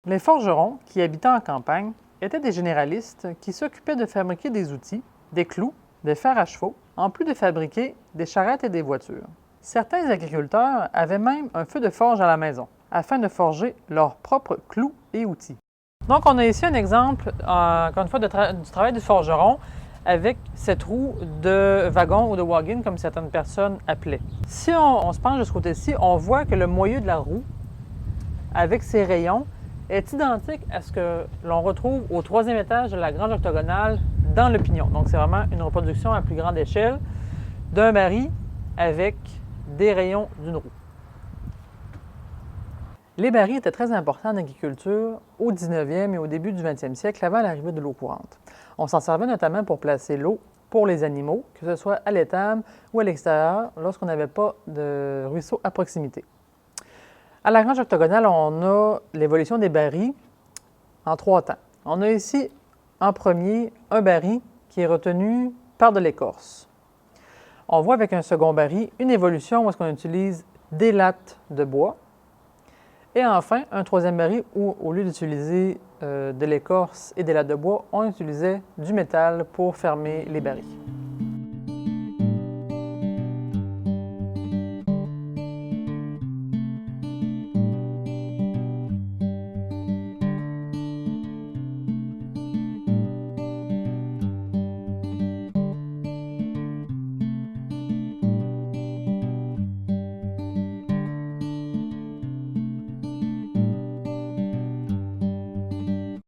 Les forgerons, qui habitaient en campagne, étaient des généralistes qui s'occupaient de fabriquer des outils, des clous, des fers à chevaux, en plus de fabriquer des charrettes et des voitures. Certains agriculteurs avaient même un feu de forge à la maison, afin de forger leurs propres clous et outils. Donc, on a ici un exemple, encore une fois, du travail du forgeron avec cette roue de wagon ou de wagon, comme certaines personnes appelaient. Si on se penche de ce côté-ci, on voit que le moyeu de la roue, avec ses rayons, est identique à ce que l'on retrouve au troisième étage de la grange octogonale dans le pignon. Donc, c'est vraiment une reproduction à plus grande échelle d'un baril avec des rayons d'une roue. Les barils étaient très importants en agriculture au 19e et au début du 20e siècle, avant l'arrivée de l'eau courante. On s'en servait notamment pour placer l'eau pour les animaux, que ce soit à l'étable ou à l'extérieur, lorsqu'on n'avait pas de ruisseau à proximité. À la grange octogonale, on a l'évolution des barils en 3 temps. On a ici, en premier, un baril qui est retenu par de l'écorce. On voit avec un second baril une évolution où est-ce qu'on utilise des lattes de bois. Et enfin, un troisième baril où, au lieu d'utiliser de l'écorce et des lattes de bois, on utilisait du métal pour fermer les barils.